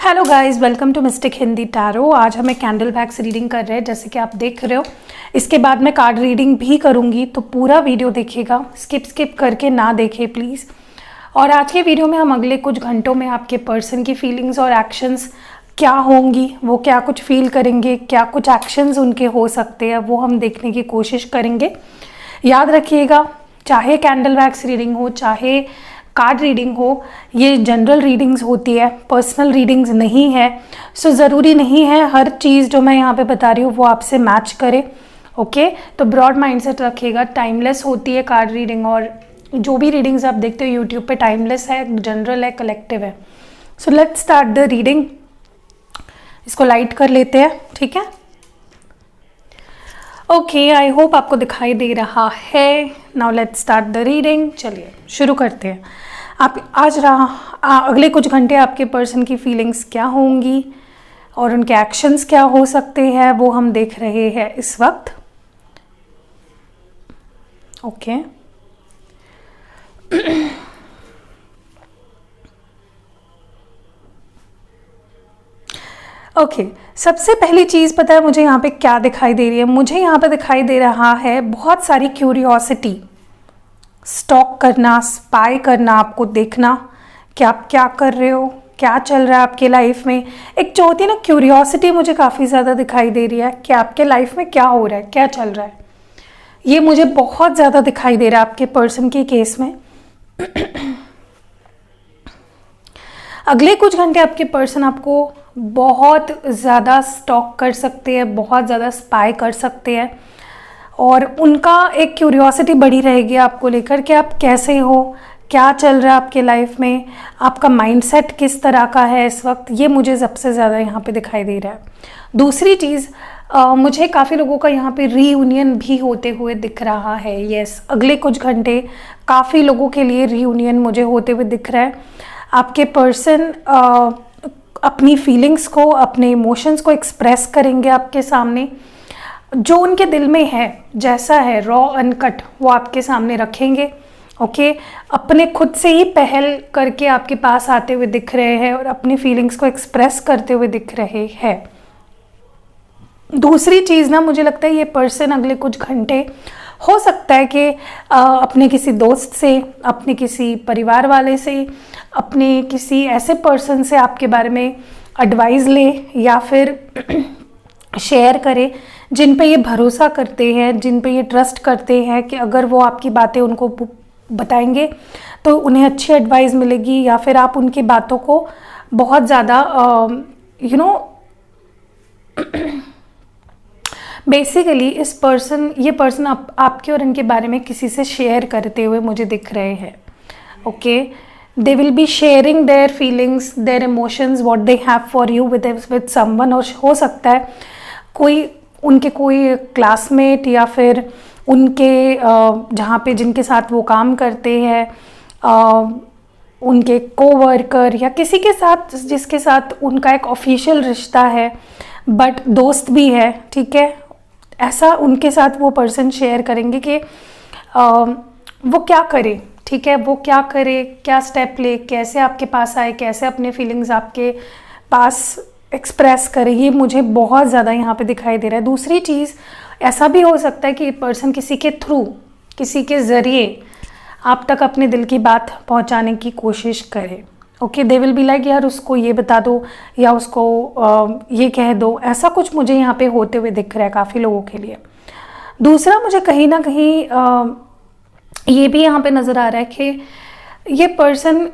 Hello guys, welcome to mystic Hindi tarot. आज हमें candle wax reading कर रहे हैं, जैसे कि आप देख रहे हो। इसके बाद मैं कार्ड रीडिंग भी करूंगी, तो पूरा वीडियो देखिएगा, स्किप करके ना देखें प्लीज़। और आज के वीडियो में हम अगले कुछ घंटों में आपके पर्सन की फीलिंग्स और एक्शंस क्या होंगी, वो क्या कुछ फील करेंगे, क्या कुछ एक्शंस उनके हो सकते हैं, वो हम देखने की कोशिश करेंगे। याद रखिएगा, चाहे कैंडल वैक्स रीडिंग हो, चाहे कार्ड रीडिंग हो, ये जनरल रीडिंग्स होती है, पर्सनल रीडिंग्स नहीं है। सो ज़रूरी नहीं है हर चीज़ जो मैं यहाँ पे बता रही हूँ वो आपसे मैच करे। ओके, तो ब्रॉड माइंडसेट रखिएगा। टाइमलेस होती है कार्ड रीडिंग, और जो भी रीडिंग्स आप देखते हो यूट्यूब पे टाइमलेस है, जनरल है, कलेक्टिव है। So let's start the reading. इसको लाइट कर लेते हैं, ठीक है। ओके, आई होप आपको दिखाई दे रहा है। Now let's start the reading. चलिए शुरू करते हैं। आप आज अगले कुछ घंटे आपके पर्सन की फीलिंग्स क्या होंगी और उनके एक्शंस क्या हो सकते हैं, वो हम देख रहे हैं इस वक्त। ओके ओके, सबसे पहली चीज़ पता है मुझे यहाँ पे क्या दिखाई दे रही है? मुझे यहाँ पे दिखाई दे रहा है बहुत सारी क्यूरियोसिटी, स्टॉक करना, स्पाई करना, आपको देखना कि आप क्या कर रहे हो, क्या चल रहा है आपके लाइफ में। एक जो होती है ना क्यूरियोसिटी, मुझे काफ़ी ज़्यादा दिखाई दे रही है कि आपके लाइफ में क्या हो रहा है, क्या चल रहा है। ये मुझे बहुत ज़्यादा दिखाई दे रहा है आपके पर्सन के केस में। अगले कुछ घंटे आपके पर्सन आपको बहुत ज़्यादा स्टॉक कर सकते हैं, बहुत ज़्यादा स्पाई कर सकते हैं, और उनका एक क्यूरियोसिटी बड़ी रहेगी आपको लेकर कि आप कैसे हो, क्या चल रहा है आपके लाइफ में, आपका माइंडसेट किस तरह का है इस वक्त। ये मुझे सबसे ज़्यादा यहाँ पे दिखाई दे रहा है। दूसरी चीज़, मुझे काफ़ी लोगों का यहाँ पे रीयूनियन भी होते हुए दिख रहा है। यस, अगले कुछ घंटे काफ़ी लोगों के लिए रीयूनियन मुझे होते हुए दिख रहा है। आपके पर्सन अपनी फीलिंग्स को, अपने इमोशंस को एक्सप्रेस करेंगे आपके सामने। जो उनके दिल में है, जैसा है रॉ अनकट, वो आपके सामने रखेंगे। ओके, अपने खुद से ही पहल करके आपके पास आते हुए दिख रहे हैं और अपनी फीलिंग्स को एक्सप्रेस करते हुए दिख रहे हैं। दूसरी चीज़ ना, मुझे लगता है ये पर्सन अगले कुछ घंटे हो सकता है कि अपने किसी दोस्त से, अपने किसी परिवार वाले से, अपने किसी ऐसे पर्सन से आपके बारे में एडवाइस ले या फिर शेयर करे जिन पे ये भरोसा करते हैं, जिन पे ये ट्रस्ट करते हैं कि अगर वो आपकी बातें उनको बताएंगे तो उन्हें अच्छी एडवाइस मिलेगी, या फिर आप उनकी बातों को बहुत ज़्यादा बेसिकली ये पर्सन आपके और इनके बारे में किसी से शेयर करते हुए मुझे दिख रहे हैं। Okay, they will be sharing their feelings, their emotions, what they have for you with someone. और हो सकता है उनके कोई क्लासमेट या फिर उनके जहाँ पे जिनके साथ वो काम करते हैं, उनके कोवर्कर या किसी के साथ जिसके साथ उनका एक ऑफिशियल रिश्ता है बट दोस्त भी है, ठीक है। ऐसा उनके साथ वो पर्सन शेयर करेंगे कि वो क्या करे, ठीक है, वो क्या करे, क्या स्टेप ले, कैसे आपके पास आए, कैसे अपने फीलिंग्स आपके पास एक्सप्रेस करे। ये मुझे बहुत ज़्यादा यहाँ पे दिखाई दे रहा है। दूसरी चीज़, ऐसा भी हो सकता है कि पर्सन किसी के थ्रू, किसी के ज़रिए आप तक अपने दिल की बात पहुँचाने की कोशिश करे। Okay, they will be like, यार उसको ये बता दो या उसको ये कह दो। ऐसा कुछ मुझे यहाँ पे होते हुए दिख रहा है काफ़ी लोगों के लिए। दूसरा, मुझे कहीं ना कहीं ये भी यहाँ पे नज़र आ रहा है कि ये पर्सन,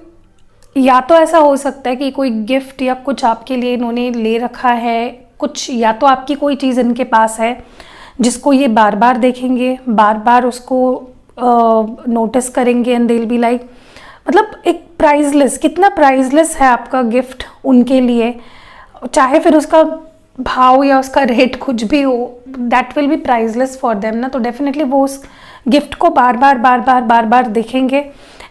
या तो ऐसा हो सकता है कि कोई गिफ्ट या कुछ आपके लिए इन्होंने ले रखा है, कुछ, या तो आपकी कोई चीज़ इनके पास है जिसको ये बार बार देखेंगे, बार बार उसको नोटिस करेंगे, and they will be like, मतलब एक प्राइसलेस, कितना प्राइसलेस है आपका गिफ्ट उनके लिए, चाहे फिर उसका भाव या उसका रेट कुछ भी हो, that will be priceless for them ना। तो डेफिनेटली वो उस गिफ्ट को बार बार देखेंगे,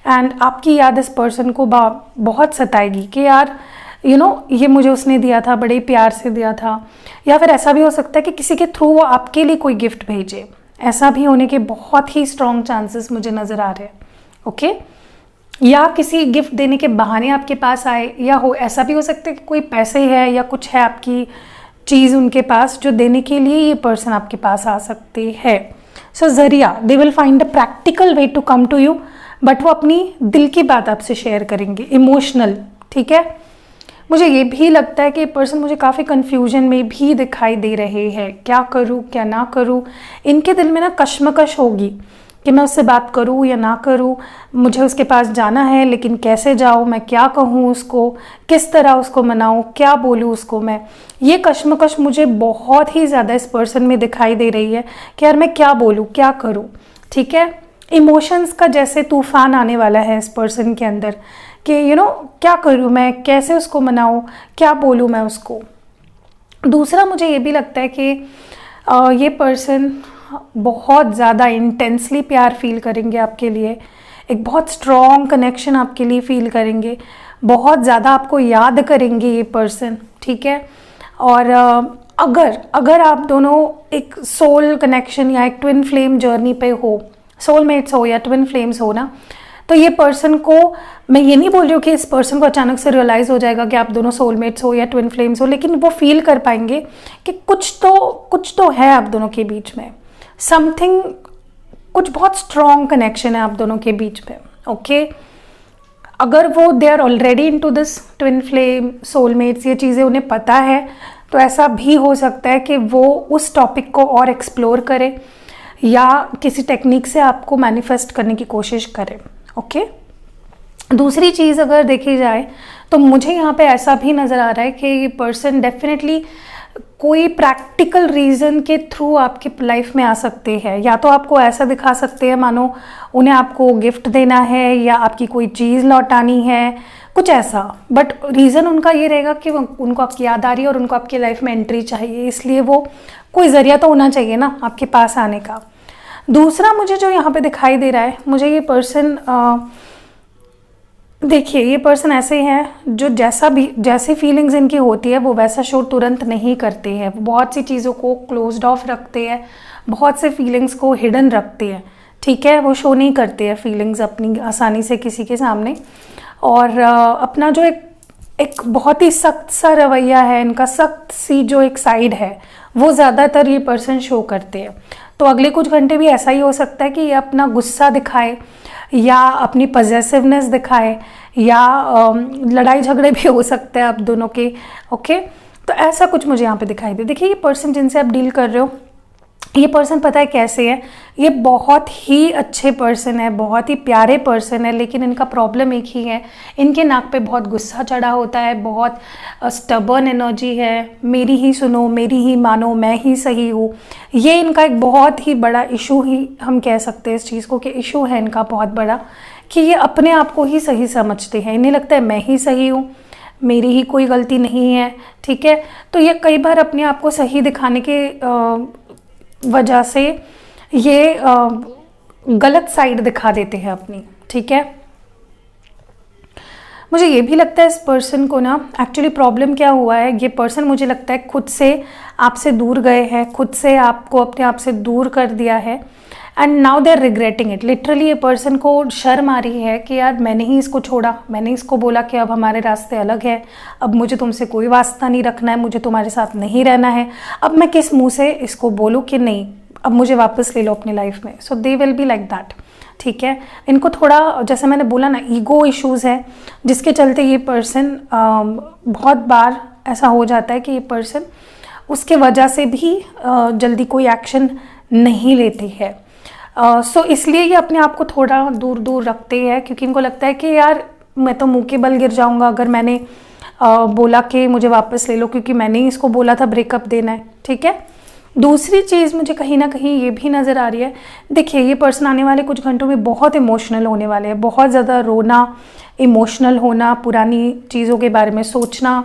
एंड आपकी याद इस पर्सन को बहुत सताएगी कि यार ये मुझे उसने दिया था, बड़े प्यार से दिया था। या फिर ऐसा भी हो सकता है कि किसी के थ्रू वो आपके लिए कोई गिफ्ट भेजे। ऐसा भी होने के बहुत ही स्ट्रॉन्ग चांसेस मुझे नज़र आ रहे हैं। ओके, या किसी गिफ्ट देने के बहाने आपके पास आए, या हो ऐसा भी हो सकता है कि कोई पैसे है या कुछ है आपकी चीज़ उनके पास जो देने के लिए ये पर्सन आपके पास आ सकते हैं। सो ज़रिया, they will find a practical way to come to you, but वो अपनी दिल की बात आपसे शेयर करेंगे, इमोशनल, ठीक है। मुझे ये भी लगता है कि ये पर्सन मुझे काफ़ी कन्फ्यूजन में भी दिखाई दे रहे हैं, क्या करूँ क्या ना करूँ। इनके दिल में ना कश्मकश होगी कि मैं उससे बात करूँ या ना करूँ, मुझे उसके पास जाना है लेकिन कैसे जाऊँ, मैं क्या कहूँ उसको, किस तरह उसको मनाऊँ, क्या बोलूँ उसको मैं। ये कश्मकश मुझे बहुत ही ज़्यादा इस पर्सन में दिखाई दे रही है कि यार मैं क्या बोलूँ क्या करूँ, ठीक है। इमोशंस का जैसे तूफान आने वाला है इस पर्सन के अंदर कि क्या करूँ मैं, कैसे उसको मनाऊँ, क्या बोलूँ मैं उसको। दूसरा मुझे ये भी लगता है कि ये पर्सन बहुत ज़्यादा इंटेंसली प्यार फील करेंगे आपके लिए, एक बहुत स्ट्रॉन्ग कनेक्शन आपके लिए फील करेंगे, बहुत ज़्यादा आपको याद करेंगे ये पर्सन, ठीक है। और अगर आप दोनों एक सोल कनेक्शन या एक ट्विन फ्लेम जर्नी पे हो, सोलमेट्स हो या ट्विन फ्लेम्स हो ना, तो ये पर्सन को, मैं ये नहीं बोल रही हूँ कि इस पर्सन को अचानक से रियलाइज़ हो जाएगा कि आप दोनों सोलमेट्स हो या ट्विन फ्लेम्स हो, लेकिन वो फील कर पाएंगे कि कुछ तो है आप दोनों के बीच में, समथिंग, कुछ बहुत स्ट्रॉन्ग कनेक्शन है आप दोनों के बीच में, ओके। अगर वो they are already into this twin flame soulmates, ये चीज़ें उन्हें पता है, तो ऐसा भी हो सकता है कि वो उस टॉपिक को और एक्सप्लोर करे या किसी टेक्निक से आपको मैनिफेस्ट करने की कोशिश करें, ओके। दूसरी चीज़ अगर देखी जाए तो मुझे यहाँ पे ऐसा भी नज़र आ रहा है कि ये पर्सन डेफिनेटली कोई प्रैक्टिकल रीज़न के थ्रू आपकी लाइफ में आ सकते हैं। या तो आपको ऐसा दिखा सकते हैं मानो उन्हें आपको गिफ्ट देना है या आपकी कोई चीज़ लौटानी है, कुछ ऐसा, बट रीज़न उनका ये रहेगा कि उनको आपकी याद आ रही है और उनको आपकी लाइफ में एंट्री चाहिए, इसलिए वो कोई ज़रिया तो होना चाहिए ना आपके पास आने का। दूसरा मुझे जो यहाँ पे दिखाई दे रहा है, मुझे ये पर्सन, देखिए ये पर्सन ऐसे हैं जो जैसी फीलिंग्स इनकी होती है वो वैसा शो तुरंत नहीं करते हैं, वो बहुत सी चीज़ों को क्लोज्ड ऑफ रखते हैं, बहुत से फीलिंग्स को हिडन रखते हैं, ठीक है। वो शो नहीं करते हैं फीलिंग्स अपनी आसानी से किसी के सामने, और अपना जो एक बहुत ही सख्त सा रवैया है इनका, सख्त सी जो एक साइड है वो ज़्यादातर ये पर्सन शो करते हैं। तो अगले कुछ घंटे भी ऐसा ही हो सकता है कि ये अपना गुस्सा दिखाए या अपनी पजेसिवनेस दिखाए या लड़ाई झगड़े भी हो सकते हैं आप दोनों के, ओके। तो ऐसा कुछ मुझे यहाँ पे दिखाई दे। देखिए ये पर्सन जिनसे आप डील कर रहे हो, ये पर्सन पता है कैसे है, ये बहुत ही अच्छे पर्सन है, बहुत ही प्यारे पर्सन है, लेकिन इनका प्रॉब्लम एक ही है, इनके नाक पे बहुत गुस्सा चढ़ा होता है, बहुत स्टबर्न एनर्जी है, मेरी ही सुनो, मेरी ही मानो, मैं ही सही हूँ। ये इनका एक बहुत ही बड़ा इशू ही हम कह सकते हैं इस चीज़ को, कि इशू है इनका बहुत बड़ा, कि ये अपने आप को ही सही समझते हैं, इन्हें लगता है मैं ही सही हूँ, मेरी ही कोई गलती नहीं है, ठीक है। तो ये कई बार अपने आप को सही दिखाने के वजह से ये गलत साइड दिखा देते हैं अपनी, ठीक है। मुझे ये भी लगता है इस पर्सन को ना एक्चुअली प्रॉब्लम क्या हुआ है, ये पर्सन मुझे लगता है खुद से आपसे दूर गए हैं, खुद से आपको अपने आप से दूर कर दिया है, and now they are regretting it. Literally ये पर्सन को शर्म आ रही है कि यार मैंने ही इसको छोड़ा, मैंने इसको बोला कि अब हमारे रास्ते अलग है, अब मुझे तुमसे कोई वास्ता नहीं रखना है, मुझे तुम्हारे साथ नहीं रहना है, अब मैं किस मुंह से इसको बोलूँ कि नहीं अब मुझे वापस ले लो अपनी लाइफ में। So they will be like that, ठीक है। इनको थोड़ा, जैसे मैंने बोला ना, ईगो इश्यूज़ है जिसके चलते ये पर्सन बहुत बार ऐसा हो जाता है कि ये पर्सन उसके वजह से भी जल्दी कोई एक्शन नहीं लेती है। सो इसलिए ये अपने आप को थोड़ा दूर दूर रखते हैं, क्योंकि इनको लगता है कि यार मैं तो मुंह के बल गिर जाऊंगा अगर मैंने बोला कि मुझे वापस ले लो, क्योंकि मैंने ही इसको बोला था ब्रेकअप देना है, ठीक है। दूसरी चीज़ मुझे कहीं ना कहीं ये भी नज़र आ रही है, देखिए ये पर्सन आने वाले कुछ घंटों में बहुत इमोशनल होने वाले हैं, बहुत ज़्यादा रोना, इमोशनल होना, पुरानी चीज़ों के बारे में सोचना,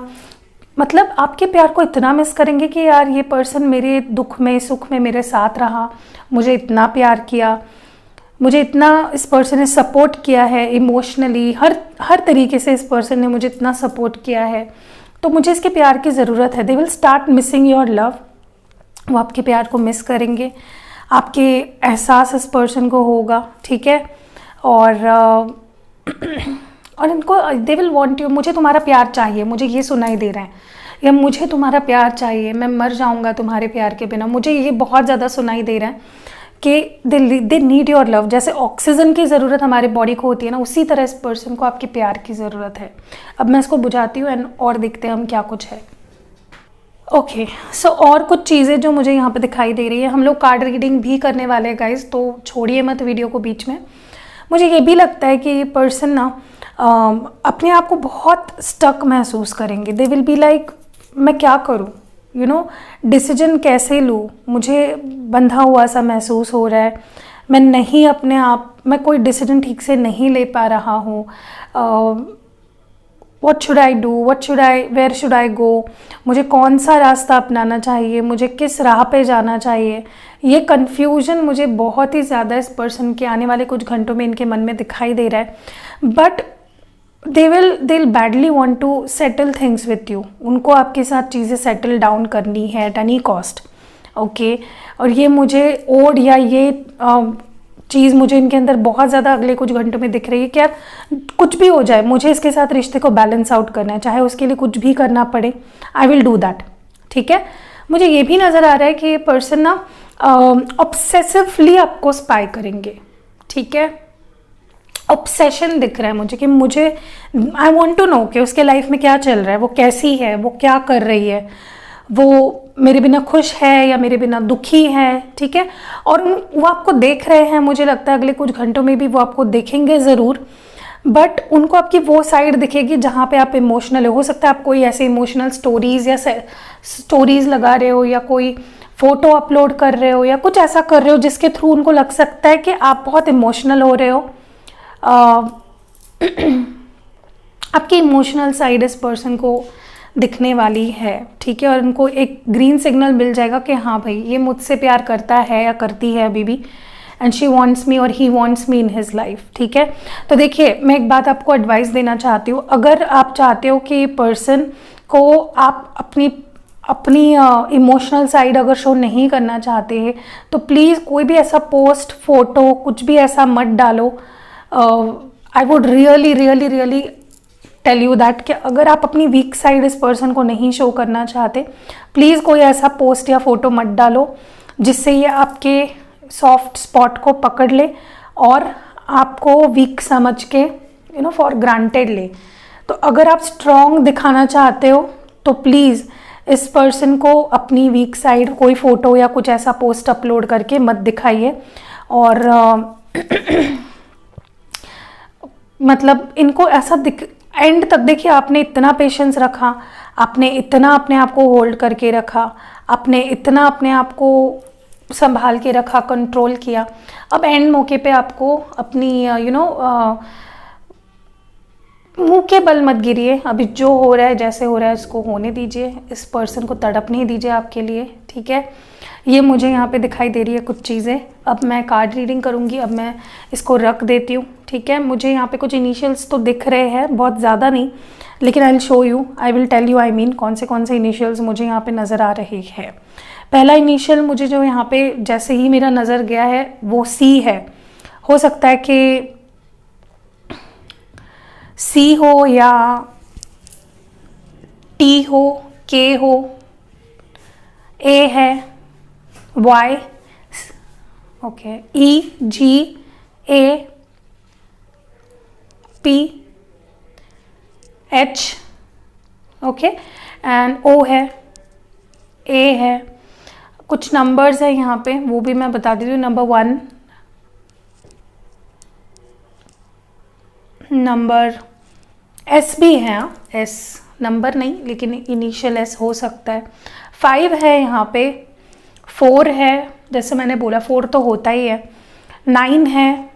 मतलब आपके प्यार को इतना मिस करेंगे कि यार ये पर्सन मेरे दुख में सुख में मेरे साथ रहा, मुझे इतना प्यार किया, मुझे इतना इस पर्सन ने सपोर्ट किया है इमोशनली, हर तरीके से इस पर्सन ने मुझे इतना सपोर्ट किया है, तो मुझे इसके प्यार की ज़रूरत है। They will start missing your love, वो आपके प्यार को मिस करेंगे, आपके एहसास इस पर्सन को होगा, ठीक है। और और इनको दे विल वांट यू, मुझे तुम्हारा प्यार चाहिए, मुझे ये सुनाई दे रहा है, या मुझे तुम्हारा प्यार चाहिए, मैं मर जाऊंगा तुम्हारे प्यार के बिना, मुझे ये बहुत ज़्यादा सुनाई दे रहा है कि दे नीड योर लव। जैसे ऑक्सीजन की ज़रूरत हमारे बॉडी को होती है ना, उसी तरह इस पर्सन को आपके प्यार की ज़रूरत है। अब मैं इसको बुझाती हूँ एंड और देखते हैं हम क्या कुछ है। ओके सो और कुछ चीज़ें जो मुझे यहाँ पे दिखाई दे रही है, हम लोग कार्ड रीडिंग भी करने वाले हैं गाइज, तो छोड़िए मत वीडियो को बीच में। मुझे ये भी लगता है कि ये पर्सन ना अपने आप को बहुत स्टक महसूस करेंगे। दे विल बी लाइक मैं क्या करूँ, यू नो, डिसीजन कैसे लूँ, मुझे बंधा हुआ सा महसूस हो रहा है, मैं नहीं अपने आप, मैं कोई डिसीजन ठीक से नहीं ले पा रहा हूँ। What should I do, where should I go, मुझे कौन सा रास्ता अपनाना चाहिए, मुझे किस राह पे जाना चाहिए। ये कन्फ्यूजन मुझे बहुत ही ज़्यादा इस पर्सन के आने वाले कुछ घंटों में इनके मन में दिखाई दे रहा है। But they will badly want to settle things with you. उनको आपके साथ चीज़ें सेटल डाउन करनी है एट एनी कॉस्ट। ओके, और ये मुझे ओड या ये चीज़ मुझे इनके अंदर बहुत ज़्यादा अगले कुछ घंटों में दिख रही है कि यार कुछ भी हो जाए, मुझे इसके साथ रिश्ते को बैलेंस आउट करना है, चाहे उसके लिए कुछ भी करना पड़े, आई विल डू दैट। ठीक है, मुझे ये भी नज़र आ रहा है कि ये पर्सन ना ऑब्सेसिवली आपको स्पाई करेंगे। ठीक है, ऑब्सेशन दिख रहा है मुझे कि मुझे आई वॉन्ट टू नो कि उसके लाइफ में क्या चल रहा है, वो कैसी है, वो क्या कर रही है, वो मेरे बिना खुश है या मेरे बिना दुखी है। ठीक है, और वो आपको देख रहे हैं, मुझे लगता है अगले कुछ घंटों में भी वो आपको देखेंगे ज़रूर, बट उनको आपकी वो साइड दिखेगी जहाँ पे आप इमोशनल हो सकता है आप कोई ऐसे इमोशनल स्टोरीज़ या स्टोरीज़ लगा रहे हो या कोई फ़ोटो अपलोड कर रहे हो या कुछ ऐसा कर रहे हो जिसके थ्रू उनको लग सकता है कि आप बहुत इमोशनल हो रहे हो। आपकी इमोशनल साइड इस पर्सन को दिखने वाली है। ठीक है, और उनको एक ग्रीन सिग्नल मिल जाएगा कि हाँ भाई ये मुझसे प्यार करता है या करती है अभी भी, एंड शी वॉन्ट्स मी और he wants me in his life. ठीक है, तो देखिए मैं एक बात आपको एडवाइस देना चाहती हूँ, अगर आप चाहते हो कि पर्सन को आप अपनी इमोशनल साइड अगर शो नहीं करना चाहते हैं तो प्लीज़ कोई भी ऐसा पोस्ट, फोटो, कुछ भी ऐसा मत डालो। I would really tell you that कि अगर आप अपनी वीक साइड इस पर्सन को नहीं शो करना चाहते, प्लीज़ कोई ऐसा पोस्ट या फोटो मत डालो जिससे ये आपके सॉफ्ट स्पॉट को पकड़ ले और आपको वीक समझ के फॉर ग्रांटेड ले। तो अगर आप स्ट्रॉन्ग दिखाना चाहते हो तो प्लीज़ इस पर्सन को अपनी वीक साइड कोई फ़ोटो या कुछ ऐसा पोस्ट अपलोड करके मत दिखाइए। और मतलब इनको ऐसा एंड तक देखिए, आपने इतना पेशेंस रखा, आपने इतना अपने आप को होल्ड करके रखा, आपने इतना अपने आप को संभाल के रखा, कंट्रोल किया। अब एंड मौके पे आपको अपनी मुंह के बल मत गिरिए। अभी जो हो रहा है, जैसे हो रहा है, इसको होने दीजिए, इस पर्सन को तड़प नहीं दीजिए आपके लिए। ठीक है, ये मुझे यहाँ पे दिखाई दे रही है कुछ चीज़ें। अब मैं कार्ड रीडिंग करूँगी, अब मैं इसको रख देती हूँ। ठीक है, मुझे यहाँ पे कुछ इनिशियल्स तो दिख रहे हैं, बहुत ज़्यादा नहीं, लेकिन I will show you, I will tell you, I mean कौन से इनिशियल्स मुझे यहाँ पे नज़र आ रहे हैं। पहला इनिशियल मुझे जो यहाँ पे जैसे ही मेरा नज़र गया है वो सी है। हो सकता है कि सी हो या टी हो, के हो, ए है, Y, okay, E, G, A, P, H, okay, and O है, ए है। कुछ नंबर्स है यहाँ पे, वो भी मैं बता देती हूँ। नंबर 1, नंबर एस भी है, एस नंबर नहीं लेकिन इनिशियल एस हो सकता है। 5 है यहाँ पे, 4 है, जैसे मैंने बोला 4 तो होता ही है, 9 है,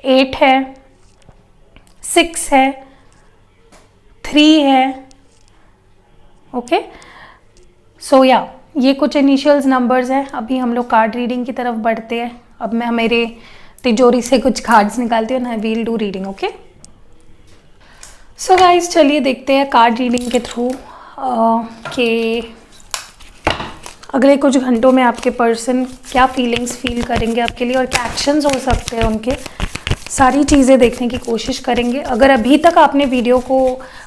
8 है, 6 है, 3 है। ओके, सो या ये कुछ इनिशियल्स नंबर्स हैं। अभी हम लोग कार्ड रीडिंग की तरफ बढ़ते हैं। अब मैं मेरे तिजोरी से कुछ कार्ड्स निकालती हूँ ना, we'll do reading. Okay, so guys चलिए देखते हैं कार्ड रीडिंग के थ्रू कि अगले कुछ घंटों में आपके पर्सन क्या फीलिंग्स फील करेंगे आपके लिए और क्या एक्शंस हो सकते हैं उनके। सारी चीज़ें देखने की कोशिश करेंगे। अगर अभी तक आपने वीडियो को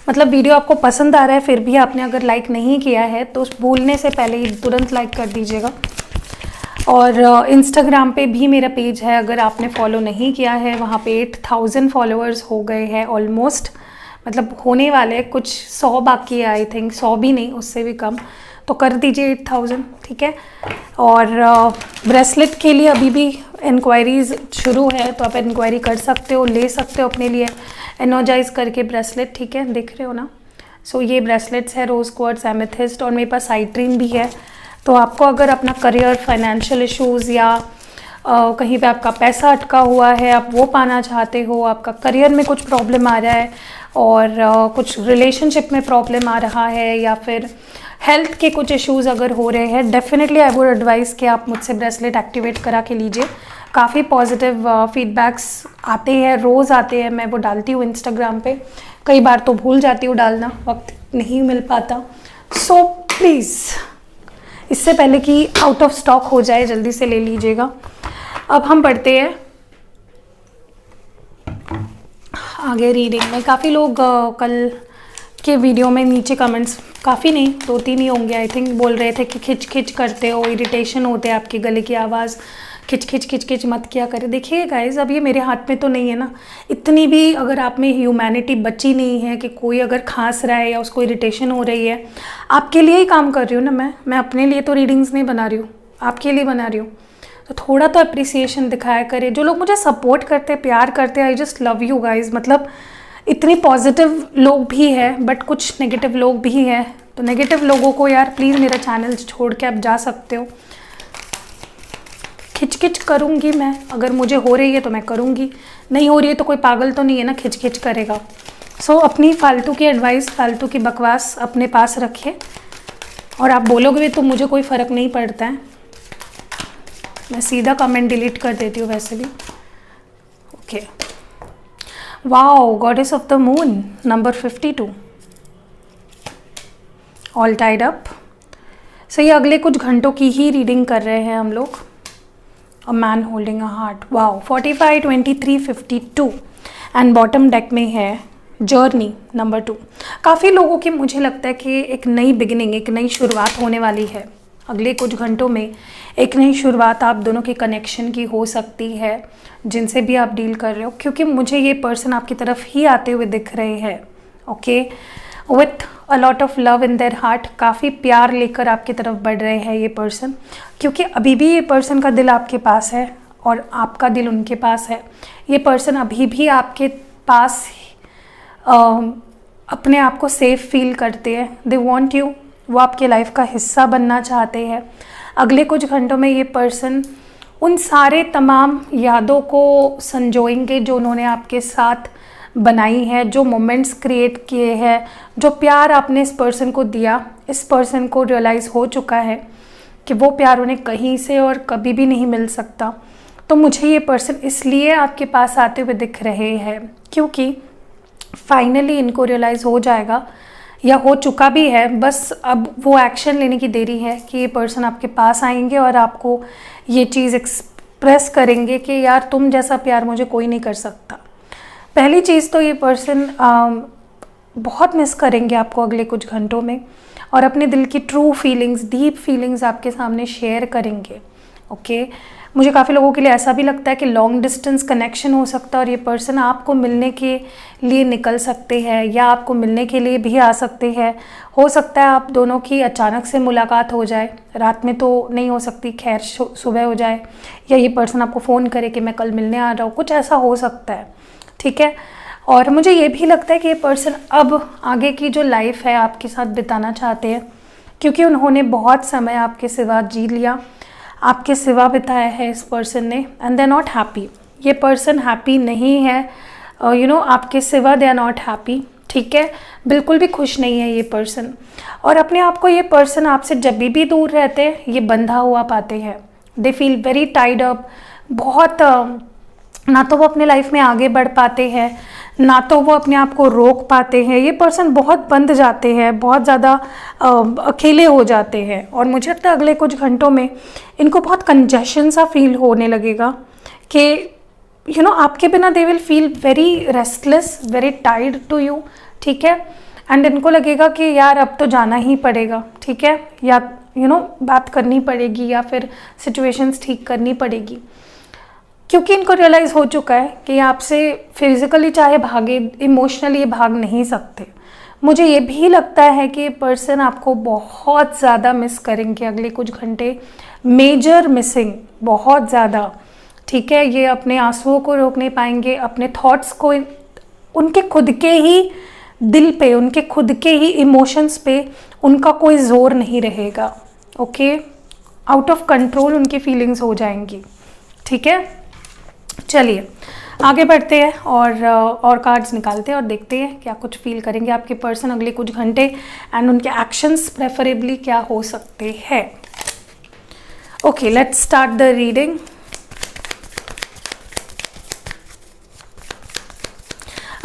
वीडियो आपको पसंद आ रहा है फिर भी आपने अगर लाइक नहीं किया है तो भूलने से पहले ही तुरंत लाइक कर दीजिएगा। और इंस्टाग्राम पे भी मेरा पेज है, अगर आपने फॉलो नहीं किया है, वहाँ पे 8000 फॉलोअर्स हो गए हैं ऑलमोस्ट, होने वाले, कुछ 100 बाकी है आई थिंक, 100 भी नहीं, उससे भी कम, तो कर दीजिए 8000, ठीक है। और ब्रेसलेट के लिए अभी भी इंक्वायरीज़ शुरू है, तो आप इंक्वायरी कर सकते हो, ले सकते हो अपने लिए एनर्जाइज करके ब्रेसलेट, ठीक है, देख रहे हो ना। सो ये ब्रेसलेट्स है रोज़ क्वार्ट्ज, एमेथिस्ट, और मेरे पास साइट्रीन भी है। तो आपको अगर अपना करियर, फाइनेंशियल इश्यूज़ या कहीं पे आपका पैसा अटका हुआ है, आप वो पाना चाहते हो, आपका करियर में कुछ प्रॉब्लम आ रहा है और कुछ रिलेशनशिप में प्रॉब्लम आ रहा है, या फिर हेल्थ के कुछ इश्यूज़ अगर हो रहे हैं, डेफिनेटली आई वुड एडवाइस कि आप मुझसे ब्रेसलेट एक्टिवेट करा के लीजिए। काफ़ी पॉजिटिव फीडबैक्स आते हैं, रोज़ आते हैं, मैं वो डालती हूँ इंस्टाग्राम पे, कई बार तो भूल जाती हूँ डालना, वक्त नहीं मिल पाता। सो प्लीज़ इससे पहले कि आउट ऑफ स्टॉक हो जाए जल्दी से ले लीजिएगा। अब हम बढ़ते हैं आगे रीडिंग में। काफ़ी लोग कल के वीडियो में नीचे कमेंट्स, काफ़ी नहीं 2-3 ही होंगे आई थिंक, बोल रहे थे कि खिच खिच करते हो, इरिटेशन होते हैं आपके गले की आवाज़, खिच खिच खिच खिच मत किया करें। देखिए गाइज, अब ये मेरे हाथ में तो नहीं है ना, इतनी भी अगर आप में ह्यूमैनिटी बची नहीं है कि कोई अगर खांस रहा है या उसको इरिटेशन हो रही है, आपके लिए ही काम कर रही हूँ ना मैं अपने लिए तो रीडिंग्स नहीं बना रही हूँ, आपके लिए बना रही हूँ। तो थोड़ा तो अप्रिसिएशन दिखाया करें। जो लोग मुझे सपोर्ट करते हैं, प्यार करते हैं, I just love you guys. इतने पॉजिटिव लोग भी हैं बट कुछ नेगेटिव लोग भी हैं, तो नेगेटिव लोगों को यार प्लीज़ मेरा चैनल छोड़ के आप जा सकते हो। खिचखिच करूँगी मैं, अगर मुझे हो रही है तो मैं करूँगी, नहीं हो रही है तो कोई पागल तो नहीं है ना खिचखिच करेगा। सो अपनी फालतू की एडवाइस, फालतू की बकवास अपने पास रखिए, और आप बोलोगे भी तो मुझे कोई फ़र्क नहीं पड़ता है, मैं सीधा कमेंट डिलीट कर देती हूँ वैसे भी। Okay, wow, goddess of the moon number 52, all tied up. So ये अगले कुछ घंटों की ही रीडिंग कर रहे हैं हम लोग। A man holding a heart, wow, 45, 23, 52 and bottom deck में है जर्नी नंबर 2। काफ़ी लोगों की मुझे लगता है कि एक नई बिगिनिंग, एक नई शुरुआत होने वाली है अगले कुछ घंटों में। एक नई शुरुआत आप दोनों के कनेक्शन की हो सकती है, जिनसे भी आप डील कर रहे हो, क्योंकि मुझे ये पर्सन आपकी तरफ ही आते हुए दिख रहे हैं। Okay, with a lot of love in their heart, काफ़ी प्यार लेकर आपकी तरफ बढ़ रहे हैं ये पर्सन, क्योंकि अभी भी ये पर्सन का दिल आपके पास है और आपका दिल उनके पास है। ये पर्सन अभी भी आपके पास अपने आप को सेफ फील करते हैं, दे वॉन्ट यू, वो आपके लाइफ का हिस्सा बनना चाहते हैं। अगले कुछ घंटों में ये पर्सन उन सारे तमाम यादों को संजोएंगे जो उन्होंने आपके साथ बनाई है, जो मोमेंट्स क्रिएट किए हैं, जो प्यार आपने इस पर्सन को दिया। इस पर्सन को रियलाइज़ हो चुका है कि वो प्यार उन्हें कहीं से और कभी भी नहीं मिल सकता। तो मुझे ये पर्सन इसलिए आपके पास आते हुए दिख रहे हैं क्योंकि फाइनली इनको रियलाइज़ हो जाएगा, या हो चुका भी है, बस अब वो एक्शन लेने की देरी है कि ये पर्सन आपके पास आएंगे और आपको ये चीज़ एक्सप्रेस करेंगे कि यार तुम जैसा प्यार मुझे कोई नहीं कर सकता। पहली चीज़ तो ये पर्सन बहुत मिस करेंगे आपको अगले कुछ घंटों में, और अपने दिल की ट्रू फीलिंग्स, डीप फीलिंग्स आपके सामने शेयर करेंगे। ओके, मुझे काफ़ी लोगों के लिए ऐसा भी लगता है कि लॉन्ग डिस्टेंस कनेक्शन हो सकता है और ये पर्सन आपको मिलने के लिए निकल सकते हैं या आपको मिलने के लिए भी आ सकते हैं। हो सकता है आप दोनों की अचानक से मुलाकात हो जाए, रात में तो नहीं हो सकती, खैर सुबह हो जाए, या ये पर्सन आपको फ़ोन करे कि मैं कल मिलने आ रहा हूँ, कुछ ऐसा हो सकता है, ठीक है। और मुझे ये भी लगता है कि ये पर्सन अब आगे की जो लाइफ है आपके साथ बिताना चाहते हैं, क्योंकि उन्होंने बहुत समय आपके सिवा जी लिया, आपके सिवा बिताया है इस पर्सन ने, and they are not happy. ये पर्सन हैप्पी नहीं है, आपके सिवा दे आर नॉट हैप्पी, ठीक है, बिल्कुल भी खुश नहीं है ये पर्सन। और अपने आप को ये पर्सन आपसे जब भी दूर रहते हैं ये बंधा हुआ पाते हैं, they feel very tied up. बहुत ना तो वो अपने लाइफ में आगे बढ़ पाते हैं, ना तो वो अपने आप को रोक पाते हैं। ये पर्सन बहुत बंध जाते हैं, बहुत ज़्यादा अकेले हो जाते हैं, और मुझे लगता है अगले कुछ घंटों में इनको बहुत कंजेशन सा फील होने लगेगा कि आपके बिना they will feel very restless, very tired to you, ठीक है। एंड इनको लगेगा कि यार अब तो जाना ही पड़ेगा, ठीक है, या बात करनी पड़ेगी या फिर सिचुएशंस ठीक करनी पड़ेगी, क्योंकि इनको रियलाइज़ हो चुका है कि आपसे फिजिकली चाहे भागे, इमोशनली भाग नहीं सकते। मुझे ये भी लगता है कि पर्सन आपको बहुत ज़्यादा मिस करेंगे अगले कुछ घंटे, मेजर मिसिंग, बहुत ज़्यादा, ठीक है। ये अपने आंसुओं को रोक नहीं पाएंगे, अपने थॉट्स को, उनके खुद के ही दिल पे, उनके खुद के ही इमोशंस पे उनका कोई जोर नहीं रहेगा, ओके। आउट ऑफ कंट्रोल उनकी फीलिंग्स हो जाएंगी, ठीक है। चलिए आगे बढ़ते हैं और कार्ड्स निकालते हैं और देखते हैं क्या कुछ फील करेंगे आपके पर्सन अगले कुछ घंटे, एंड उनके एक्शंस प्रेफरेबली क्या हो सकते हैं। Okay, let's start the reading.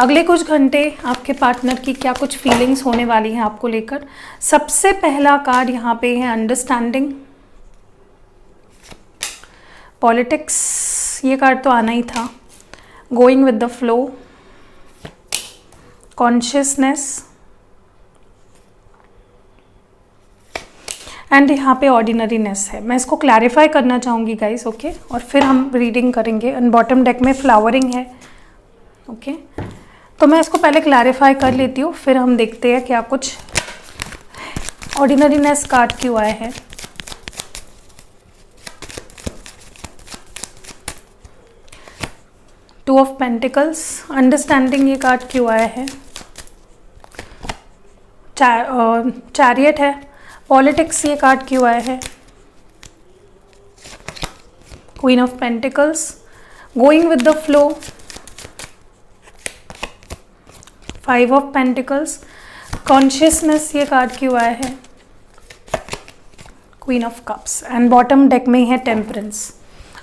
अगले कुछ घंटे आपके पार्टनर की क्या कुछ फीलिंग्स होने वाली हैं आपको लेकर। सबसे पहला कार्ड यहाँ पे है अंडरस्टैंडिंग, पॉलिटिक्स, ये कार्ड तो आना ही था, going with the flow, consciousness, and यहाँ पे ऑर्डिनरीनेस है। मैं इसको क्लैरिफाई करना चाहूँगी गाइस, ओके, और फिर हम रीडिंग करेंगे। एंड बॉटम डेक में फ्लावरिंग है, ओके, तो मैं इसको पहले क्लैरिफाई कर लेती हूँ, फिर हम देखते हैं क्या कुछ ऑर्डिनरीनेस कार्ड क्यों आया है। टू ऑफ पेंटिकल्स, अंडरस्टैंडिंग, ये कार्ड क्यों आया है। चैरियट है, पॉलिटिक्स, ये कार्ड क्यों आया है। Queen of pentacles, going with the flow, five of pentacles, consciousness, ये कार्ड क्यों आया है। Queen of cups, and bottom deck में है टेम्परेंस,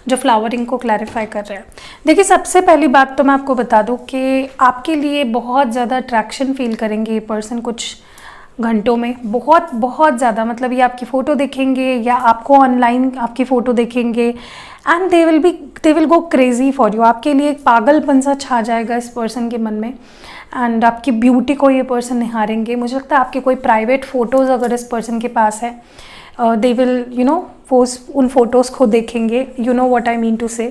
जो फ्लावरिंग को क्लैरिफाई कर रहा है। देखिए, सबसे पहली बात तो मैं आपको बता दूं कि आपके लिए बहुत ज़्यादा अट्रैक्शन फील करेंगे ये पर्सन कुछ घंटों में, बहुत बहुत ज़्यादा। मतलब ये आपकी फ़ोटो देखेंगे या आपको ऑनलाइन आपकी फ़ोटो देखेंगे, and they will go crazy for you. आपके लिए एक पागलपन सा छा जाएगा इस पर्सन के मन में, एंड आपकी ब्यूटी को ये पर्सन निहारेंगे। मुझे लगता है आपके कोई प्राइवेट फ़ोटोज़ अगर इस पर्सन के पास है, दे विल उन फोटोज़ को देखेंगे, you know what I mean to say,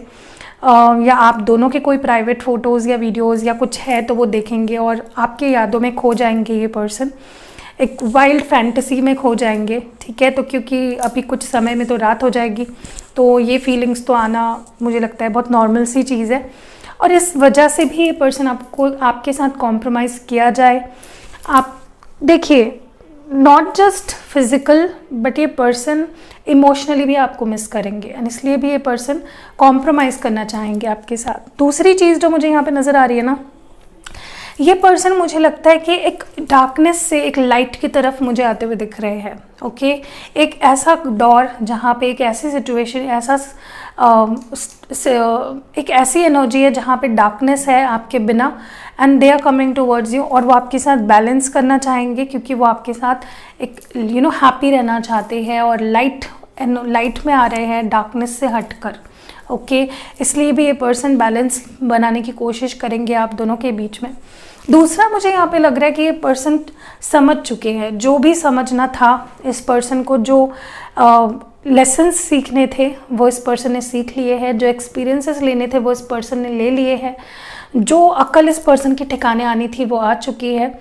या आप दोनों के कोई प्राइवेट फ़ोटोज़ या वीडियोज़ या कुछ है तो वो देखेंगे और आपके यादों में खो जाएंगे ये पर्सन, एक वाइल्ड फैंटेसी में खो जाएंगे, ठीक है। तो क्योंकि अभी कुछ समय में तो रात हो जाएगी, तो ये फीलिंग्स तो आना मुझे लगता है बहुत नॉर्मल सी चीज़ है, और इस वजह से भी ये पर्सन आपके साथ कॉम्प्रोमाइज़ किया जाए। आप देखिए, नॉट जस्ट फिजिकल बट ये पर्सन इमोशनली भी आपको मिस करेंगे, एंड इसलिए भी ये पर्सन कॉम्प्रोमाइज़ करना चाहेंगे आपके साथ। दूसरी चीज़ जो मुझे यहाँ पे नज़र आ रही है ना, ये पर्सन मुझे लगता है कि एक डार्कनेस से एक लाइट की तरफ मुझे आते हुए दिख रहे हैं, ओके। एक ऐसा दौर जहाँ पे एक ऐसी सिचुएशन, एक ऐसी एनर्जी है जहाँ पे डार्कनेस है आपके बिना, and they are coming towards you, और वो आपके साथ बैलेंस करना चाहेंगे, क्योंकि वो आपके साथ एक हैप्पी रहना चाहते हैं और लाइट में आ रहे हैं डार्कनेस से हटकर, ओके। इसलिए भी ये पर्सन बैलेंस बनाने की कोशिश करेंगे आप दोनों के बीच में। दूसरा, मुझे यहाँ पे लग रहा है कि ये पर्सन समझ चुके हैं, जो भी समझना था इस पर्सन को, जो लेसन्स सीखने थे वो इस पर्सन ने सीख लिए हैं, जो एक्सपीरियंसेस लेने थे वो इस पर्सन ने ले लिए हैं, जो अक्ल इस पर्सन के ठिकाने आनी थी वो आ चुकी है,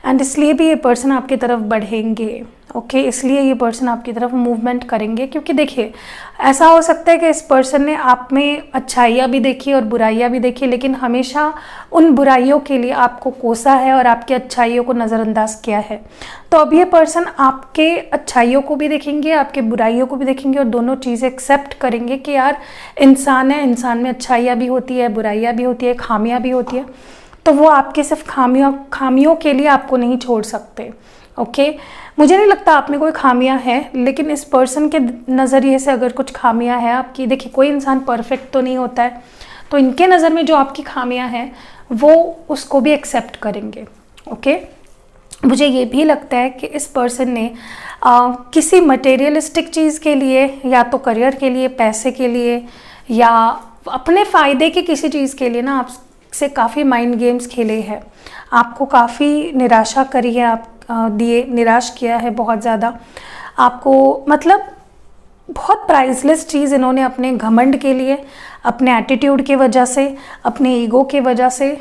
एंड इसलिए भी ये पर्सन आपकी तरफ बढ़ेंगे, ओके। इसलिए ये पर्सन आपकी तरफ मूवमेंट करेंगे, क्योंकि देखिए, ऐसा हो सकता है कि इस पर्सन ने आप में अच्छाइयाँ भी देखी और बुराइयाँ भी देखी, लेकिन हमेशा उन बुराइयों के लिए आपको कोसा है और आपकी अच्छाइयों को नज़रअंदाज किया है। तो अब ये पर्सन आपके अच्छाइयों को भी देखेंगे, आपके बुराइयों को भी देखेंगे, और दोनों चीज़ें एक्सेप्ट करेंगे कि यार इंसान है, इंसान में अच्छाइयाँ भी होती है, बुराइयाँ भी होती है, खामियाँ भी होती है, तो वो आपके सिर्फ खामियों के लिए आपको नहीं छोड़ सकते, ओके। मुझे नहीं लगता आप में कोई खामियां हैं, लेकिन इस पर्सन के नज़रिए से अगर कुछ खामियां हैं आपकी, देखिए कोई इंसान परफेक्ट तो नहीं होता है, तो इनके नज़र में जो आपकी खामियां हैं वो उसको भी एक्सेप्ट करेंगे, ओके। मुझे ये भी लगता है कि इस पर्सन ने किसी मटेरियलिस्टिक चीज़ के लिए, या तो करियर के लिए, पैसे के लिए, या अपने फ़ायदे की किसी चीज़ के लिए ना आपसे काफ़ी माइंड गेम्स खेले हैं, आपको काफ़ी निराशा करी है, आप निराश किया है बहुत ज़्यादा आपको, मतलब बहुत प्राइसलेस चीज़ इन्होंने अपने घमंड के लिए, अपने एटीट्यूड की वजह से, अपने ईगो की वजह से,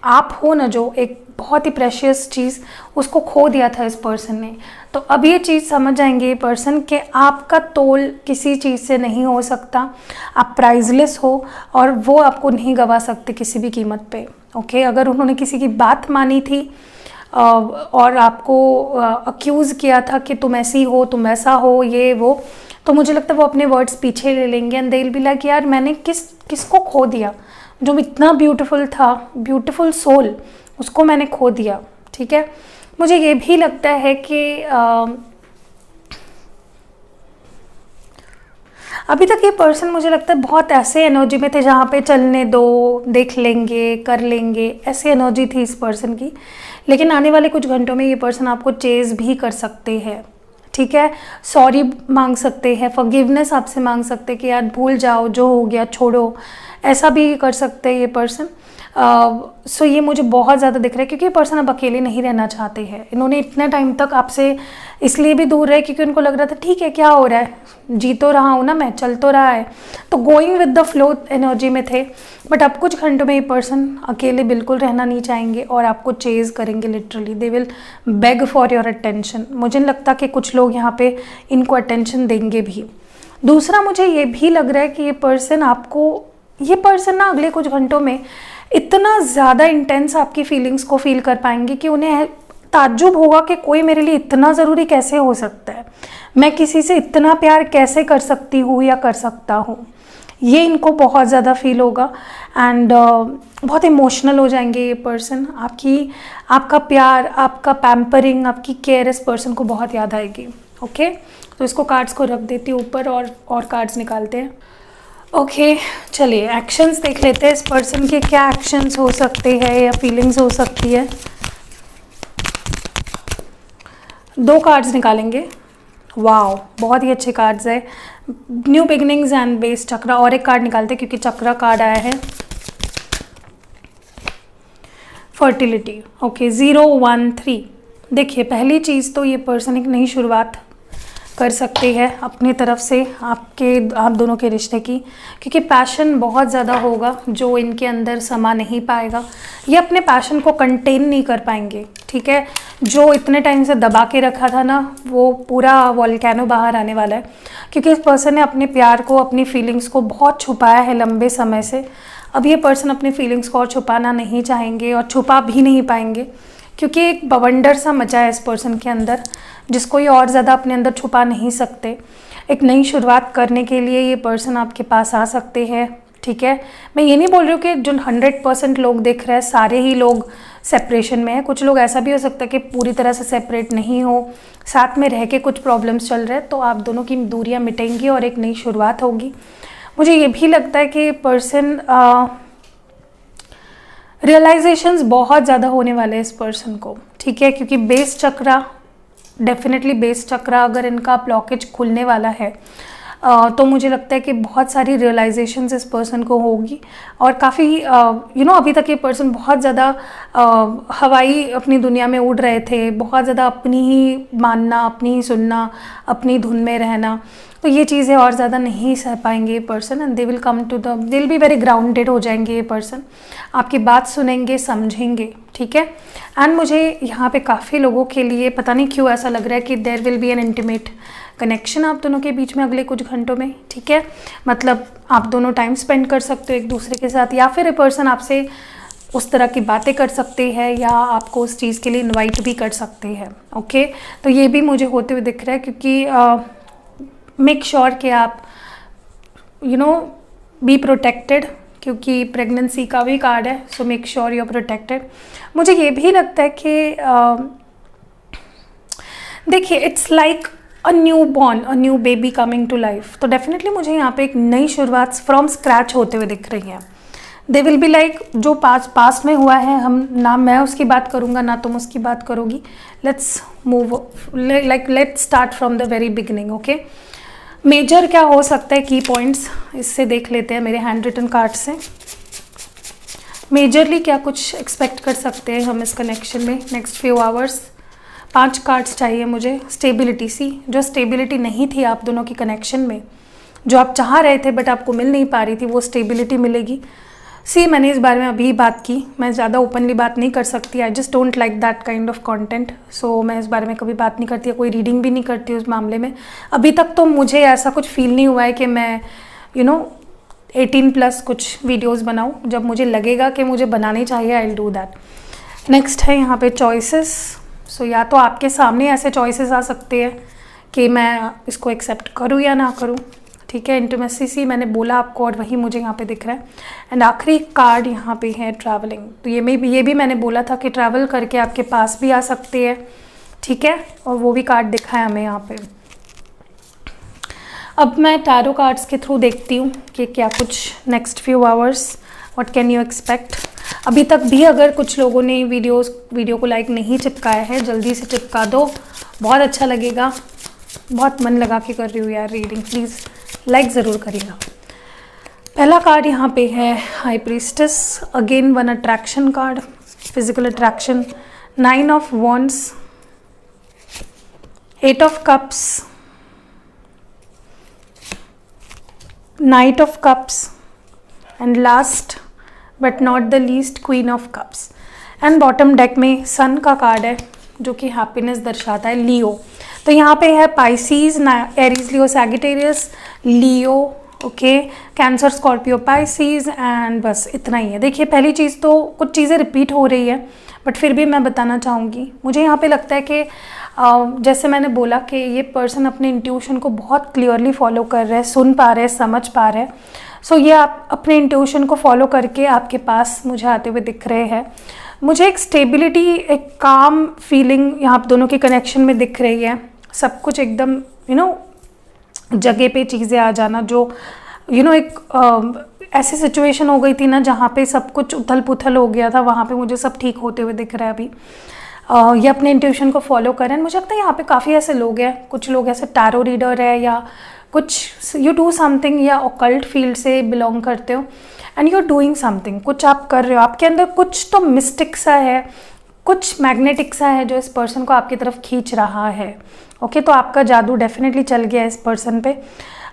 आप हो ना जो एक बहुत ही प्रेशियस चीज़, उसको खो दिया था इस पर्सन ने। तो अब ये चीज़ समझ जाएंगे ये पर्सन कि आपका तोल किसी चीज़ से नहीं हो सकता, आप प्राइसलेस हो और वो आपको नहीं गवा सकते किसी भी कीमत पे। ओके, अगर उन्होंने किसी की बात मानी थी और आपको अक्यूज़ किया था कि तुम ऐसी हो, तुम ऐसा हो, ये वो, तो मुझे लगता है वो अपने वर्ड्स पीछे ले लेंगे and they will be like यार मैंने किसको खो दिया, जो इतना ब्यूटीफुल था, ब्यूटीफुल सोल, उसको मैंने खो दिया। ठीक है, मुझे ये भी लगता है कि अभी तक ये पर्सन मुझे लगता है बहुत ऐसे एनर्जी में थे जहाँ पे चलने दो, देख लेंगे, कर लेंगे, ऐसी एनर्जी थी इस पर्सन की। लेकिन आने वाले कुछ घंटों में ये पर्सन आपको चेज़ भी कर सकते हैं। ठीक है, सॉरी मांग सकते हैं, फॉरगिवनेस आपसे मांग सकते हैं कि यार भूल जाओ, जो हो गया छोड़ो, ऐसा भी कर सकते हैं ये पर्सन। सो ये मुझे बहुत ज़्यादा दिख रहा है क्योंकि ये पर्सन अब अकेले नहीं रहना चाहते हैं। इन्होंने इतने टाइम तक आपसे इसलिए भी दूर रहे क्योंकि उनको लग रहा था ठीक है क्या हो रहा है, जी तो रहा हूँ ना मैं, चल तो रहा है, तो going with the flow energy में थे। बट अब कुछ घंटों में ये पर्सन अकेले बिल्कुल रहना नहीं चाहेंगे और आपको चेज़ करेंगे, literally they will bag for your attention. मुझे नहीं लगता कि कुछ लोग यहाँ पे इनको अटेंशन देंगे भी। दूसरा मुझे ये भी लग रहा है कि ये पर्सन ना अगले कुछ घंटों में इतना ज़्यादा इंटेंस आपकी फीलिंग्स को फील कर पाएंगे कि उन्हें ताज्जुब होगा कि कोई मेरे लिए इतना ज़रूरी कैसे हो सकता है, मैं किसी से इतना प्यार कैसे कर सकती हूँ या कर सकता हूँ। ये इनको बहुत ज़्यादा फील होगा एंड बहुत इमोशनल हो जाएंगे ये पर्सन। आपका प्यार, आपका पैम्परिंग, आपकी केयर इस पर्सन को बहुत याद आएगी। ओके, तो इसको कार्ड्स को रख देती हूँ ऊपर और कार्ड्स निकालते हैं। ओके, चलिए एक्शंस देख लेते हैं इस पर्सन के, क्या एक्शंस हो सकते हैं या फीलिंग्स हो सकती है। 2 कार्ड्स निकालेंगे। वाओ, बहुत ही अच्छे कार्ड्स है, न्यू बिगिनिंग्स एंड बेस चक्रा। और एक कार्ड निकालते हैं क्योंकि चक्रा कार्ड आया है, फर्टिलिटी। ओके, 0 1 3। देखिए पहली चीज़ तो ये पर्सन एक नई शुरुआत कर सकते हैं अपनी तरफ से आप दोनों के रिश्ते की, क्योंकि पैशन बहुत ज़्यादा होगा जो इनके अंदर समा नहीं पाएगा, ये अपने पैशन को कंटेन नहीं कर पाएंगे। ठीक है, जो इतने टाइम से दबा के रखा था ना, वो पूरा वॉल्केनो बाहर आने वाला है, क्योंकि इस पर्सन ने अपने प्यार को, अपनी फीलिंग्स को बहुत छुपाया है लंबे समय से। अब ये पर्सन अपनी फीलिंग्स को और छुपाना नहीं चाहेंगे और छुपा भी नहीं पाएंगे, क्योंकि एक बवंडर सा मचा है इस पर्सन के अंदर जिसको ये और ज़्यादा अपने अंदर छुपा नहीं सकते। एक नई शुरुआत करने के लिए ये पर्सन आपके पास आ सकते हैं। ठीक है, मैं ये नहीं बोल रही हूँ कि जो 100% लोग दिख रहे हैं सारे ही लोग सेपरेशन में है। कुछ लोग ऐसा भी हो सकता है कि पूरी तरह से सेपरेट नहीं हो, साथ में रह के कुछ प्रॉब्लम्स चल रहे हैं, तो आप दोनों की दूरियाँ मिटेंगी और एक नई शुरुआत होगी। मुझे ये भी लगता है कि पर्सन रियलाइजेशंस बहुत ज़्यादा होने वाले हैं इस पर्सन को। ठीक है, क्योंकि बेस चक्रा, डेफिनेटली बेस चक्रा अगर इनका ब्लॉकेज खुलने वाला है तो मुझे लगता है कि बहुत सारी रियलाइजेशंस इस पर्सन को होगी। और काफ़ी अभी तक ये पर्सन बहुत ज़्यादा हवाई अपनी दुनिया में उड़ रहे थे, बहुत ज़्यादा अपनी ही मानना, अपनी ही सुनना, अपनी धुन में रहना, तो ये चीज़ें और ज़्यादा नहीं सह पाएंगे ये person and they will come to the, they will be very grounded हो जाएंगे ये पर्सन, आपकी बात सुनेंगे, समझेंगे। ठीक है, एंड मुझे यहाँ पे काफ़ी लोगों के लिए पता नहीं क्यों ऐसा लग रहा है कि there will be an intimate connection आप दोनों के बीच में अगले कुछ घंटों में। ठीक है, मतलब आप दोनों टाइम स्पेंड कर सकते हो एक दूसरे के साथ, या फिर ये पर्सन आपसे उस तरह की बातें कर सकते हैं या आपको उस चीज़ के लिए इनवाइट भी कर सकते हैं। ओके, तो ये भी मुझे होते हुए दिख रहा है, क्योंकि मेक श्योर कि आप बी प्रोटेक्टेड, क्योंकि प्रेगनेंसी का भी कार्ड है, so make sure you are protected. मुझे ये भी लगता है कि देखिए it's like a newborn, a new baby coming to life, तो डेफिनेटली मुझे यहाँ पे एक नई शुरुआत फ्रॉम स्क्रैच होते हुए दिख रही है। दे विल बी लाइक जो पास्ट में हुआ है, हम ना मैं उसकी बात करूँगा ना तुम उसकी बात करोगी, let's move, like let's start from the very beginning. Okay, major क्या हो सकता है की पॉइंट्स, इससे देख लेते हैं मेरे हैंड रिटन कार्ड से। मेजरली क्या कुछ एक्सपेक्ट कर सकते हैं हम इस कनेक्शन में नेक्स्ट फ्यू आवर्स। 5 कार्ड्स चाहिए मुझे। स्टेबिलिटी, सी जो स्टेबिलिटी नहीं थी आप दोनों की कनेक्शन में, जो आप चाह रहे थे बट आपको मिल नहीं पा रही थी, वो स्टेबिलिटी मिलेगी। सी मैंने इस बारे में अभी बात की, मैं ज़्यादा ओपनली बात नहीं कर सकती, I just don't like that kind of content, so मैं इस बारे में कभी बात नहीं करती, कोई रीडिंग भी नहीं करती उस मामले में। अभी तक तो मुझे ऐसा कुछ फील नहीं हुआ है कि मैं 18+ कुछ वीडियोस बनाऊं। जब मुझे लगेगा कि मुझे बनानी चाहिए, I will do that. Next है यहाँ पे चॉइसेस। सो या तो आपके सामने ऐसे चॉइसेस आ सकते हैं कि मैं इसको एक्सेप्ट करूँ या ना करूँ, ठीक है। इंटीमेसी सी मैंने बोला आपको, और वही मुझे यहाँ पे दिख रहा है। एंड आखिरी कार्ड यहाँ पे है ट्रैवलिंग। तो ये भी मैंने बोला था कि ट्रैवल करके आपके पास भी आ सकते हैं, ठीक है, और वो भी कार्ड दिखा है हमें यहाँ पे। अब मैं टैरो कार्ड्स के थ्रू देखती हूँ कि क्या कुछ next few hours, what can you expect. अभी तक भी अगर कुछ लोगों ने वीडियो को लाइक नहीं चिपकाया है, जल्दी से चिपका दो, बहुत अच्छा लगेगा। बहुत मन लगा के कर रही हूँ यार रीडिंग, प्लीज़ लाइक ज़रूर करिएगा। पहला कार्ड यहाँ पे है high priestess, again one attraction card, physical attraction. 9 of wands, 8 of cups, night of cups, and last but not the least queen of cups. And bottom deck में सन का card है जो कि हैप्पीनेस दर्शाता है, लियो। तो यहाँ पे है Pisces, Aries, Leo, Sagittarius, Leo, okay, cancer, Scorpio, Pisces, and बस इतना ही है। देखिए पहली चीज़ तो कुछ चीज़ें रिपीट हो रही है, बट फिर भी मैं बताना चाहूँगी, मुझे यहाँ पे लगता है कि जैसे मैंने बोला कि ये पर्सन अपने इंट्यूशन को बहुत क्लियरली फॉलो कर रहे हैं, सुन पा रहे हैं, समझ पा रहे हैं। सो ये आप अपने इंट्यूशन को फॉलो करके आपके पास मुझे आते हुए दिख रहे हैं। मुझे एक स्टेबिलिटी, एक काम फीलिंग यहाँ दोनों के कनेक्शन में दिख रही है। सब कुछ एकदम जगह पे चीज़ें आ जाना, जो एक ऐसी सिचुएशन हो गई थी ना जहाँ पे सब कुछ उथल पुथल हो गया था, वहाँ पे मुझे सब ठीक होते हुए दिख रहा है अभी। ये अपने इंट्यूशन को फॉलो करें। मुझे लगता है यहाँ पे काफ़ी ऐसे लोग हैं, कुछ लोग ऐसे टैरो रीडर है, या कुछ यू डू समथिंग, या ऑकल्ट फील्ड से बिलोंग करते हो, and you are doing something, कुछ आप कर रहे हो, आपके अंदर कुछ तो मिस्टिक सा है, कुछ मैग्नेटिक सा है जो इस पर्सन को आपकी तरफ खींच रहा है, ओके। तो आपका जादू डेफिनेटली चल गया इस पर्सन पे।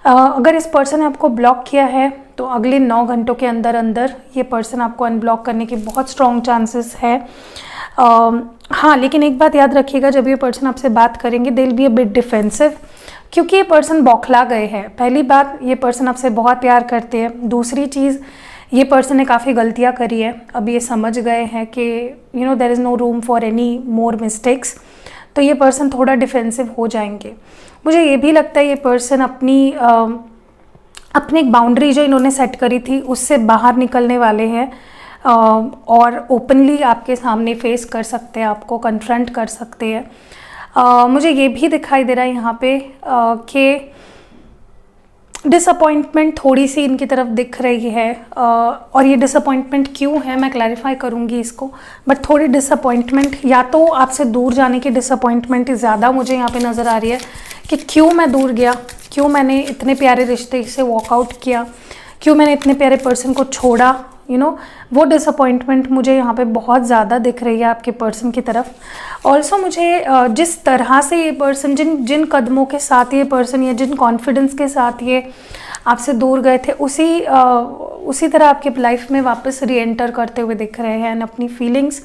अगर इस पर्सन ने आपको ब्लॉक किया है तो अगले 9 घंटों के अंदर अंदर ये पर्सन आपको अनब्लॉक करने की बहुत स्ट्रॉन्ग चांसेस है। हाँ, लेकिन एक बात याद रखिएगा, जब ये पर्सन आपसे बात करेंगे दे will be a bit defensive, क्योंकि ये पर्सन बौखला गए हैं। पहली बात, ये पर्सन आपसे बहुत प्यार करते हैं। दूसरी चीज़, ये पर्सन ने काफ़ी गलतियाँ करी है, अब ये समझ गए हैं कि there is no room for any more mistakes, तो ये पर्सन थोड़ा डिफेंसिव हो जाएंगे। मुझे ये भी लगता है ये पर्सन अपनी एक बाउंड्री जो इन्होंने सेट करी थी उससे बाहर निकलने वाले हैं, और ओपनली आपके सामने फेस कर सकते हैं, आपको कन्फ्रंट कर सकते हैं। मुझे ये भी दिखाई दे रहा है यहाँ पे कि डिसअपॉइंटमेंट थोड़ी सी इनकी तरफ दिख रही है, और ये डिसअपॉइंटमेंट क्यों है मैं क्लैरिफाई करूँगी इसको, बट थोड़ी डिसअपॉइंटमेंट, या तो आपसे दूर जाने की डिसअपॉइंटमेंट ज़्यादा मुझे यहाँ पे नज़र आ रही है कि क्यों मैं दूर गया, क्यों मैंने इतने प्यारे रिश्ते से वॉकआउट किया, क्यों मैंने इतने प्यारे पर्सन को छोड़ा, वो डिसअपॉइंटमेंट मुझे यहाँ पे बहुत ज़्यादा दिख रही है आपके पर्सन की तरफ। ऑल्सो मुझे जिस तरह से ये पर्सन, जिन कदमों के साथ ये पर्सन, या जिन कॉन्फिडेंस के साथ ये आपसे दूर गए थे, उसी तरह आपके लाइफ में वापस री एंटर करते हुए दिख रहे हैं। अपनी फीलिंग्स,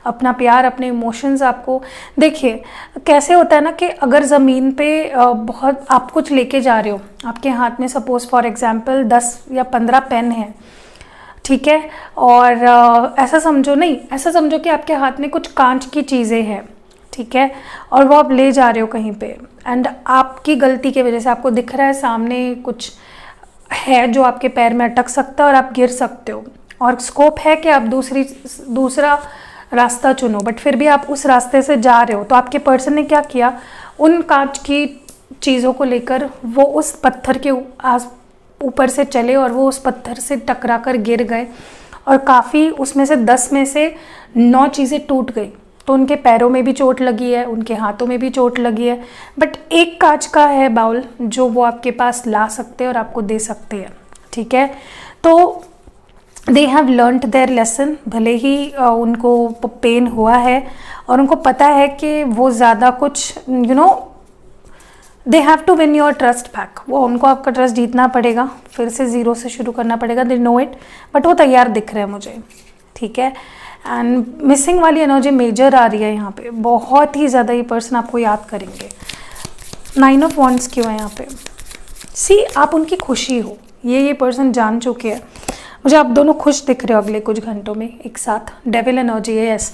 अपना प्यार, अपने इमोशंस आपको देखिए कैसे होता है ना कि अगर ज़मीन पे बहुत आप कुछ लेके जा रहे हो, आपके हाथ में सपोज फॉर एग्जांपल 10 या 15 पेन है, ठीक है, और ऐसा समझो कि आपके हाथ में कुछ कांच की चीज़ें हैं, ठीक है, और वो आप ले जा रहे हो कहीं पे, एंड आपकी गलती की वजह से आपको दिख रहा है सामने कुछ है जो आपके पैर में अटक सकता है और आप गिर सकते हो, और स्कोप है कि आप दूसरा रास्ता चुनो, बट फिर भी आप उस रास्ते से जा रहे हो। तो आपके पर्सन ने क्या किया, उन कांच की चीज़ों को लेकर वो उस पत्थर के ऊपर से चले, और वो उस पत्थर से टकरा कर गिर गए, और काफ़ी उसमें से 10 में से 9 चीज़ें टूट गई, तो उनके पैरों में भी चोट लगी है, उनके हाथों में भी चोट लगी है, बट एक कांच का है बाउल जो वो आपके पास ला सकते हैं और आपको दे सकते हैं, ठीक है। तो they have learned there lesson, भले ही उनको पेन हुआ है और उनको पता है कि वो ज़्यादा कुछ they have to win your trust back, वो उनको आपका ट्रस्ट जीतना पड़ेगा, फिर से ज़ीरो से शुरू करना पड़ेगा, दे नो इट, बट वो तैयार दिख रहे हैं मुझे, ठीक है। एंड मिसिंग वाली एनर्जी मेजर आ रही है यहाँ पे, बहुत ही ज़्यादा ये पर्सन आपको याद करेंगे। 9 ऑफ वॉन्ड्स क्यों है यहाँ पे? सी, आप उनकी खुशी हो, ये पर्सन जान चुके हैं। मुझे आप दोनों खुश दिख रहे हो अगले कुछ घंटों में एक साथ। डेविल एनर्जी है, यस।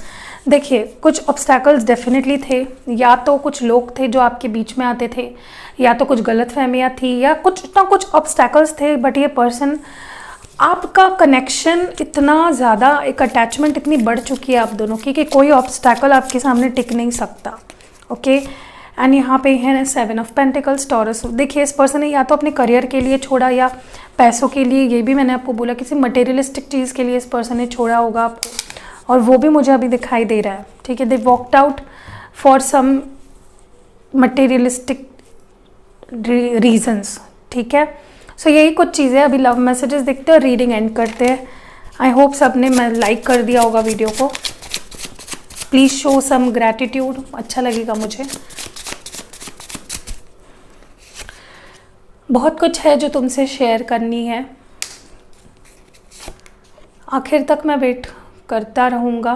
देखिए, कुछ ऑब्स्टैकल्स डेफिनेटली थे, या तो कुछ लोग थे जो आपके बीच में आते थे, या तो कुछ गलतफहमियां थी, या कुछ ना कुछ ऑब्स्टैकल्स थे, बट ये पर्सन, आपका कनेक्शन इतना ज़्यादा, एक अटैचमेंट इतनी बढ़ चुकी है आप दोनों की कि कोई ऑब्स्टैकल आपके सामने टिक नहीं सकता, ओके। एंड यहाँ पे है 7 ऑफ पेंटिकल्स, टॉरस। देखिए, इस पर्सन ने या तो अपने करियर के लिए छोड़ा या पैसों के लिए, ये भी मैंने आपको बोला, किसी मटेरियलिस्टिक चीज़ के लिए इस पर्सन ने छोड़ा होगा आपको, और वो भी मुझे अभी दिखाई दे रहा है, ठीक है। They walked out for some materialistic reasons, ठीक है। सो यही कुछ चीज़ें। अभी लव मैसेजेस देखते हैं और रीडिंग एंड करते हैं। आई होप सबने मैं लाइक कर दिया होगा वीडियो को। प्लीज़ शो सम ग्रैटिट्यूड, अच्छा लगेगा मुझे। बहुत कुछ है जो तुमसे शेयर करनी है, आखिर तक मैं वेट करता रहूँगा।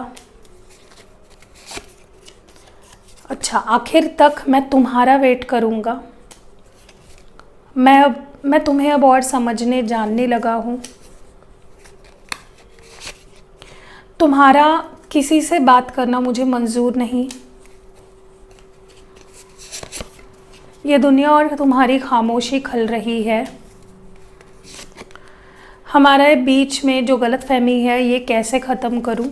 अच्छा, आखिर तक मैं तुम्हारा वेट करूँगा। मैं तुम्हें अब और समझने जानने लगा हूँ। तुम्हारा किसी से बात करना मुझे मंजूर नहीं। ये दुनिया और तुम्हारी खामोशी खल रही है। हमारे बीच में जो गलतफहमी है ये कैसे ख़त्म करूं?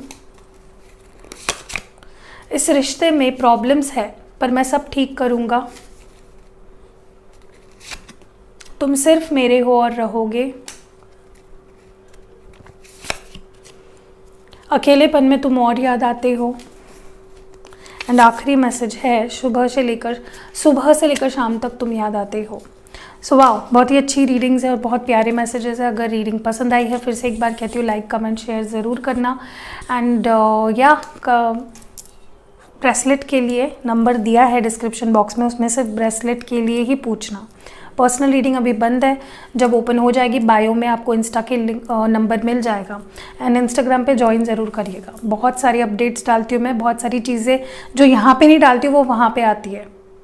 इस रिश्ते में प्रॉब्लम्स है पर मैं सब ठीक करूंगा। तुम सिर्फ मेरे हो और रहोगे। अकेलेपन में तुम और याद आते हो। एंड आखिरी मैसेज है, सुबह से लेकर शाम तक तुम याद आते हो। सो वाओ, बहुत ही अच्छी रीडिंग्स है और बहुत प्यारे मैसेजेस है। अगर रीडिंग पसंद आई है, फिर से एक बार कहती हूँ, लाइक कमेंट शेयर ज़रूर करना। एंड ब्रेसलेट के लिए नंबर दिया है डिस्क्रिप्शन बॉक्स में, उसमें से ब्रेसलेट के लिए ही पूछना। पर्सनल रीडिंग अभी बंद है, जब ओपन हो जाएगी बायो में आपको इंस्टा के नंबर मिल जाएगा। एंड इंस्टाग्राम पे ज्वाइन ज़रूर करिएगा। बहुत सारी अपडेट्स डालती हूँ मैं, बहुत सारी चीज़ें जो यहाँ पे नहीं डालती हूँ वो वहाँ पे आती है।